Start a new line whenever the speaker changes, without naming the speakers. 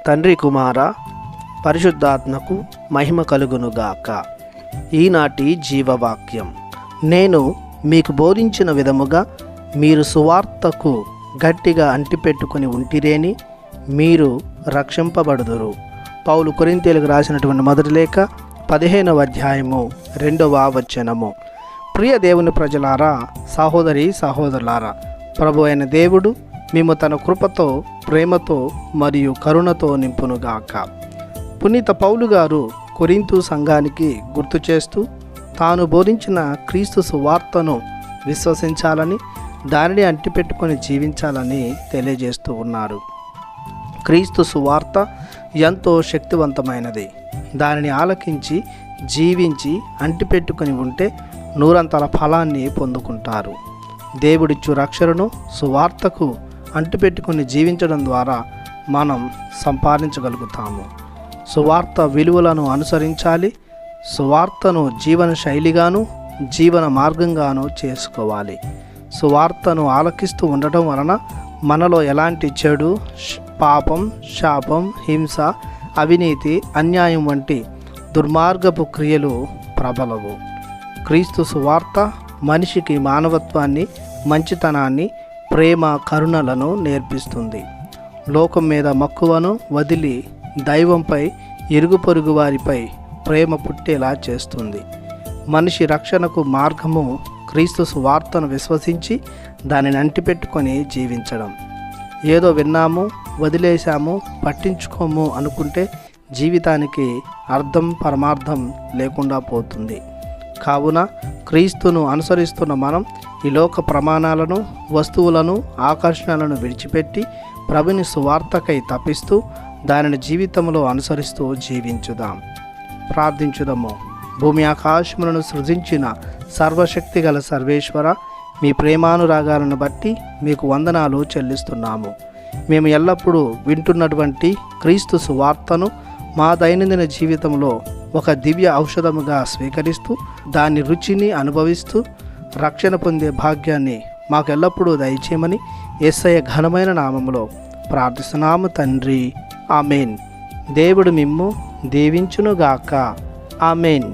తండ్రి కుమార పరిశుద్ధాత్మకు మహిమ కలుగునుగాక. ఈనాటి జీవవాక్యం. నేను మీకు బోధించిన విధముగా మీరు సువార్తకు గట్టిగా అంటిపెట్టుకుని ఉంటిరేని మీరు రక్షింపబడుదురు. పౌలు కొరింథీయులకు రాసినటువంటి మొదటి లేఖ 15వ అధ్యాయము 2వ వచనము. ప్రియ దేవుని ప్రజలారా, సహోదరి సహోదరులారా, ప్రభు అయిన దేవుడు మేము తన కృపతో, ప్రేమతో మరియు కరుణతో నింపునుగాక. పునీత పౌలు గారు కొరింథు సంఘానికి గుర్తు చేస్తూ తాను బోధించిన క్రీస్తు సువార్తను విశ్వసించాలని, దానిని అంటిపెట్టుకొని జీవించాలని తెలియజేస్తూ ఉన్నారు. క్రీస్తు సువార్త ఎంతో శక్తివంతమైనది. దానిని ఆలకించి జీవించి అంటిపెట్టుకొని ఉంటే నూరంతల ఫలాన్ని పొందుకుంటారు. దేవుడిచ్చు రక్షణను సువార్తకు అంటిపెట్టుకుని జీవించడం ద్వారా మనం సంపాదించగలుగుతాము. సువార్త విలువలను అనుసరించాలి. సువార్తను జీవన శైలిగాను జీవన మార్గంగాను చేసుకోవాలి. సువార్తను ఆలకిస్తూ ఉండటం వలన మనలో ఎలాంటి చెడు, పాపం, శాపం, హింస, అవినీతి, అన్యాయం వంటి దుర్మార్గపు క్రియలు ప్రబలవు. క్రీస్తు సువార్త మనిషికి మానవత్వాన్ని, మంచితనాన్ని, ప్రేమ, కరుణలను నేర్పిస్తుంది. లోకం మీద మక్కువను వదిలి దైవంపై, ఇరుగు పొరుగు వారిపై ప్రేమ పుట్టేలా చేస్తుంది. మనిషి రక్షణకు మార్గము క్రీస్తు సువార్తను విశ్వసించి దానిని అంటిపెట్టుకొని జీవించడం. ఏదో విన్నాము, వదిలేశాము, పట్టించుకోము అనుకుంటే జీవితానికి అర్థం, పరమార్థం లేకుండా పోతుంది. కావున క్రీస్తును అనుసరిస్తున్న మనం ఈ లోక ప్రమాణాలను, వస్తువులను, ఆకర్షణలను విడిచిపెట్టి ప్రభుని సువార్తకై తపిస్తూ దానిని జీవితంలో అనుసరిస్తూ జీవించుదాం. ప్రార్థించుదాము. భూమి ఆకాశములను సృజించిన సర్వశక్తి గల సర్వేశ్వర, మీ ప్రేమానురాగాలను బట్టి మీకు వందనాలు చెల్లిస్తున్నాము. మేము ఎల్లప్పుడూ వింటున్నటువంటి క్రీస్తు సువార్తను మా దైనందిన జీవితంలో ఒక దివ్య ఔషధముగా స్వీకరిస్తూ దాని రుచిని అనుభవిస్తూ రక్షణ పొందే భాగ్యాన్ని మాకు ఎల్లప్పుడూ దయచేయమని యేసయ్య ఘనమైన నామములో ప్రార్థిస్తున్నాము తండ్రి. ఆమెన్. దేవుడు మిమ్ము దీవించునుగాక. ఆమెన్.